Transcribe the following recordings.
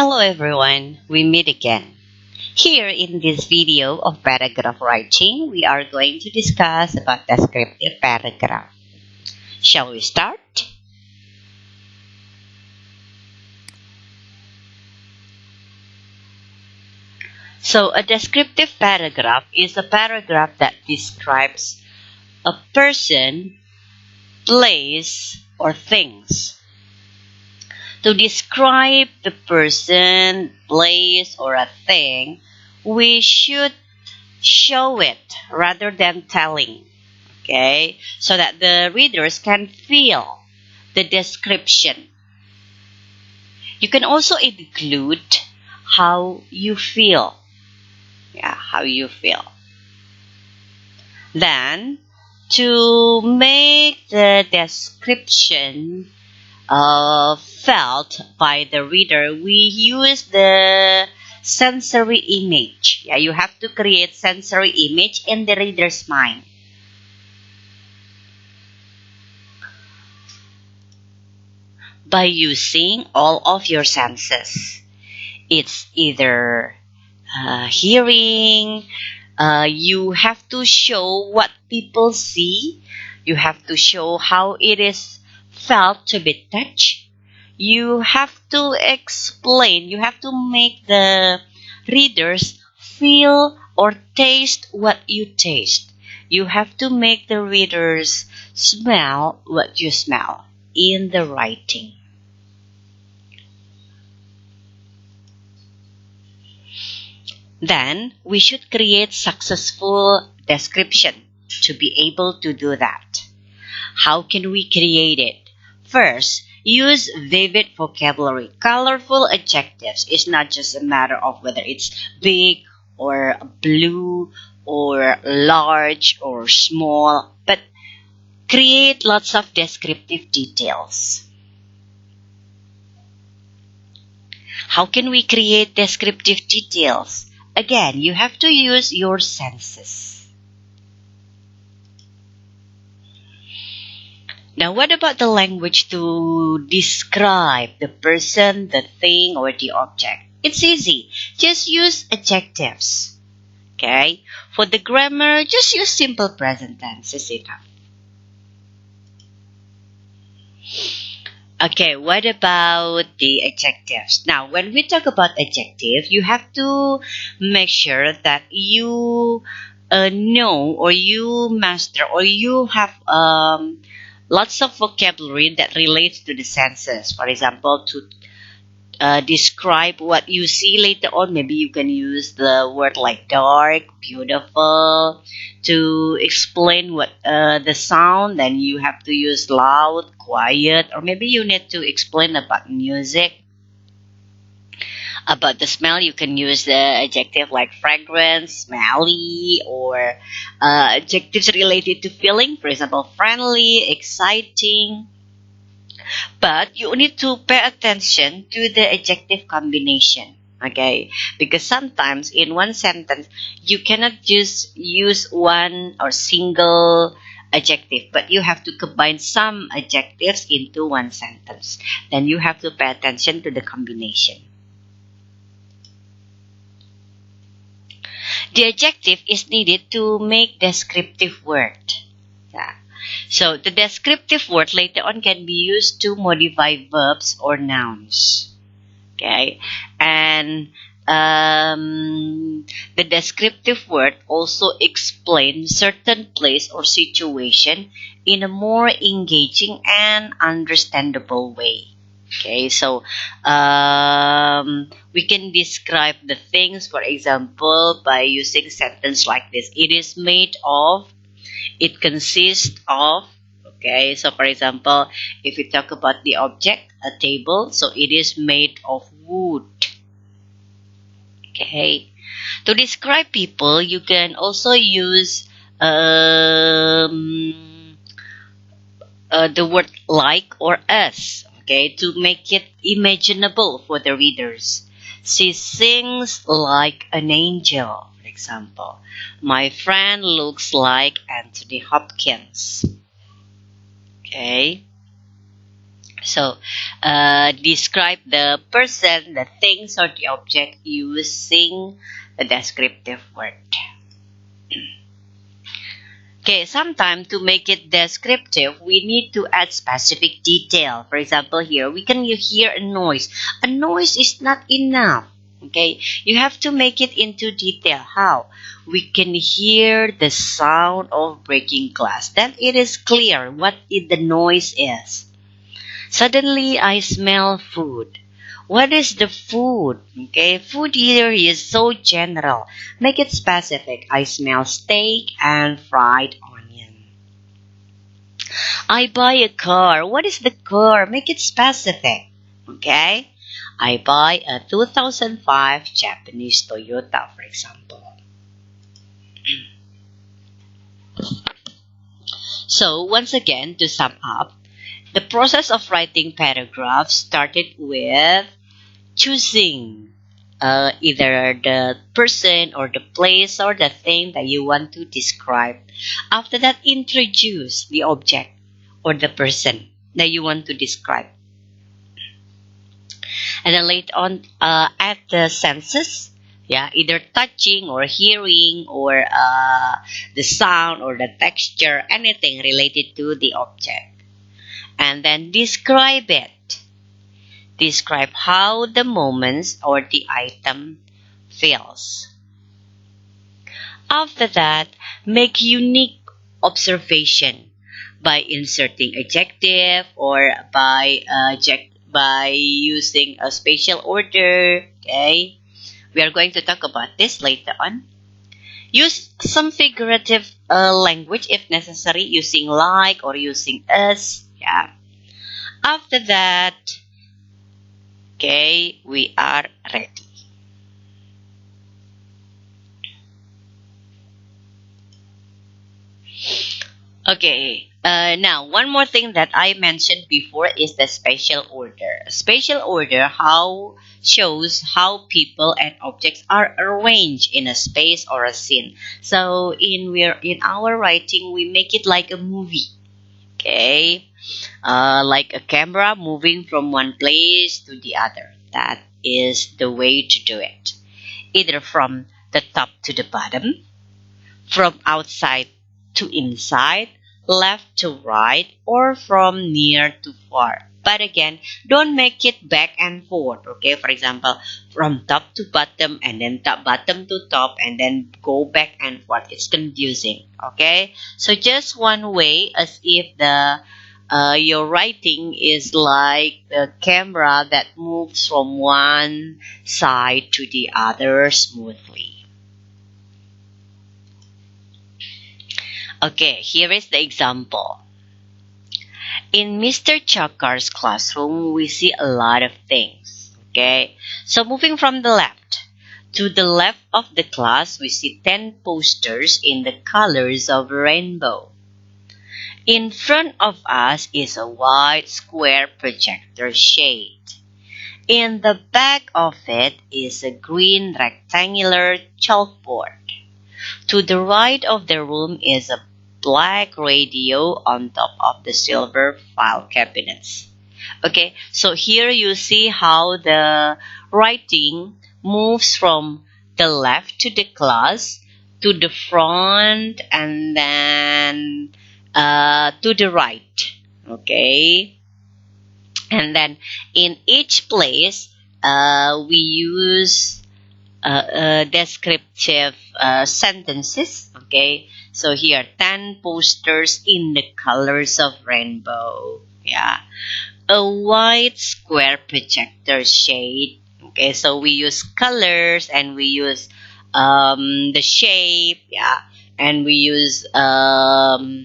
Hello everyone, we meet again. Here in this video of paragraph writing, we are going to discuss about descriptive paragraph. Shall we start? So a descriptive paragraph is a paragraph that describes a person, place, or things. To describe the person, place, or a thing, we should show it rather than telling, okay? So that the readers can feel the description. You can also include how you feel. Yeah, how you feel. Then, to make the description felt by the reader, we use the sensory image. Yeah, you have to create sensory image in the reader's mind. By using all of your senses. It's either hearing, you have to show what people see, you have to show how it is felt to be touched. You have to explain, you have to make the readers feel or taste what you taste. You have to make the readers smell what you smell in the writing. Then we should create successful description to be able to do that. How can we create it? First, use vivid vocabulary. Colorful adjectives is not just a matter of whether it's big or blue or large or small, but create lots of descriptive details. How can we create descriptive details? Again, you have to use your senses. Now, what about the language to describe the person, the thing, or the object? It's easy. Just use adjectives. Okay? For the grammar, just use simple present tense. Is enough. Okay, what about the adjectives? Now, when we talk about adjective, you have to make sure that you know or you master or you have lots of vocabulary that relates to the senses. For example, to describe what you see later on, maybe you can use the word like dark, beautiful. To explain what the sound, then you have to use loud, quiet, or maybe you need to explain about music. About the smell, you can use the adjective like fragrant, smelly, or adjectives related to feeling, for example, friendly, exciting. But you need to pay attention to the adjective combination, okay? Because sometimes in one sentence, you cannot just use one or single adjective, but you have to combine some adjectives into one sentence. Then you have to pay attention to the combination. The adjective is needed to make descriptive word. Yeah. So the descriptive word later on can be used to modify verbs or nouns. Okay, and the descriptive word also explains certain place or situation in a more engaging and understandable way. Okay, so we can describe the things, for example, by using sentence like this. It is made of, it consists of. Okay, so for example, if we talk about the object, a table, so it is made of wood. Okay, to describe people, you can also use the word like or as. Okay, to make it imaginable for the readers. She sings like an angel, for example. My friend looks like Anthony Hopkins. Okay. So, describe the person, the things, or the object using the descriptive word. Okay, sometimes to make it descriptive, we need to add specific detail. For example, here we can hear a noise. A noise is not enough. Okay, you have to make it into detail. How? We can hear the sound of breaking glass. Then it is clear what the noise is. Suddenly, I smell food. What is the food? Okay, food here is so general. Make it specific. I smell steak and fried onion. I buy a car. What is the car? Make it specific. Okay, I buy a 2005 Japanese Toyota, for example. So, once again, to sum up, the process of writing paragraphs started with choosing either the person or the place or the thing that you want to describe. After that, introduce the object or the person that you want to describe. And then later on, add the senses. Yeah, either touching or hearing or the sound or the texture, anything related to the object. And then describe it. Describe how the moments or the item feels. After that, make unique observation by inserting adjective or by using a spatial order. Okay, we are going to talk about this later on. Use some figurative language if necessary, using like or using as. Yeah. After that, okay, we are ready. Okay, now one more thing that I mentioned before is the spatial order. Spatial order shows how people and objects are arranged in a space or a scene. So in our writing, we make it like a movie. Okay, like a camera moving from one place to the other. That is the way to do it. Either from the top to the bottom, from outside to inside, left to right, or from near to far. But again, don't make it back and forth. Okay, for example, from top to bottom and then bottom to top and then go back and forth. It's confusing. Okay, so just one way, as if the your writing is like the camera that moves from one side to the other smoothly. Okay, here is the example. In Mr. Chakar's classroom, we see a lot of things. Okay, so moving from the left. To the left of the class, we see 10 posters in the colors of a rainbow. In front of us is a white square projector shade. In the back of it is a green rectangular chalkboard. To the right of the room is a black radio on top of the silver file cabinets. Okay, so here you see how the writing moves from the left to the class, to the front, and then to the right. Okay, and then in each place we use descriptive sentences. Okay, so here 10 posters in the colors of rainbow. Yeah, a white square projector shade. Okay, so we use colors and we use the shape. Yeah, and we use the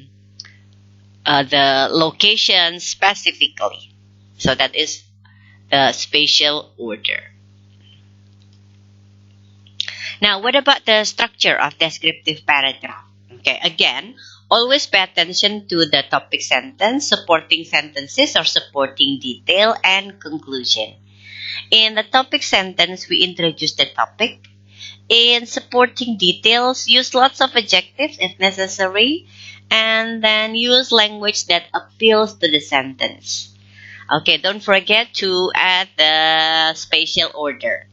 location specifically. So that is the spatial order. Now, what about the structure of descriptive paragraph? Okay, again, always pay attention to the topic sentence, supporting sentences or supporting detail, and conclusion. In the topic sentence, we introduce the topic. In supporting details, use lots of adjectives if necessary, and then use language that appeals to the sentence. Okay, don't forget to add the spatial order.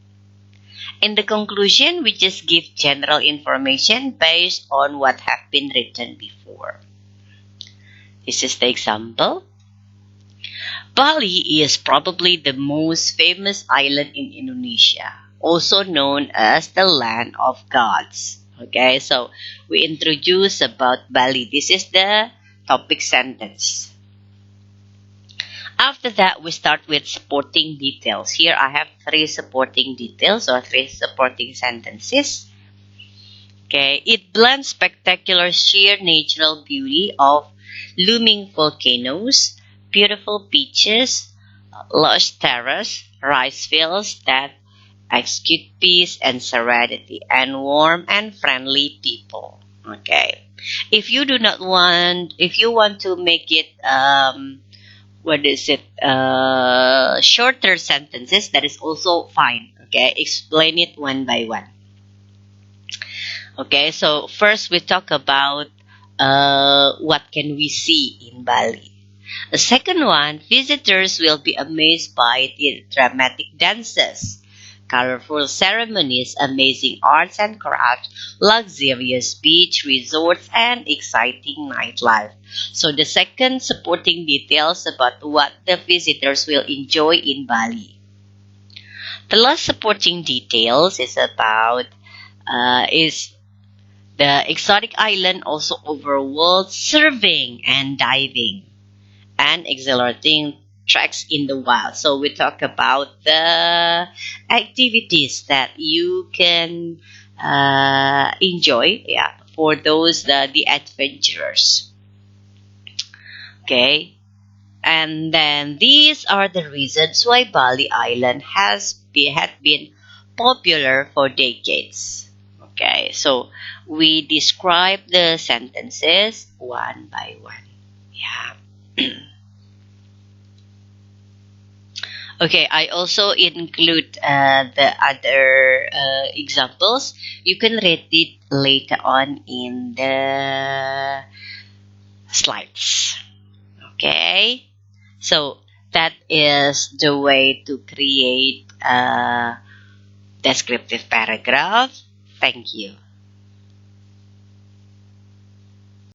In the conclusion, we just give general information based on what have been written before. This is the example. Bali is probably the most famous island in Indonesia, also known as the land of gods. Okay, so we introduce about Bali. This is the topic sentence. After that, we start with supporting details. Here I have three supporting details or three supporting sentences. Okay, it blends spectacular sheer natural beauty of looming volcanoes, beautiful beaches, lush terrace, rice fields that exude peace and serenity, and warm and friendly people. Okay, if you want to make it shorter sentences, that is also fine. Okay, explain it one by one. Okay, so first we talk about what can we see in Bali. The second one, visitors will be amazed by the dramatic dances, colorful ceremonies, amazing arts and crafts, luxurious beach resorts, and exciting nightlife. So the second supporting details about what the visitors will enjoy in Bali. The last supporting details is the exotic island also overworld surfing and diving and exhilarating treks in the wild. So we talk about the activities that you can enjoy, yeah, for those the adventurers. Okay, and then these are the reasons why Bali Island had been popular for decades. Okay, so we describe the sentences one by one. Yeah. Okay, I also include the other examples. You can read it later on in the slides. Okay, so that is the way to create a descriptive paragraph. Thank you.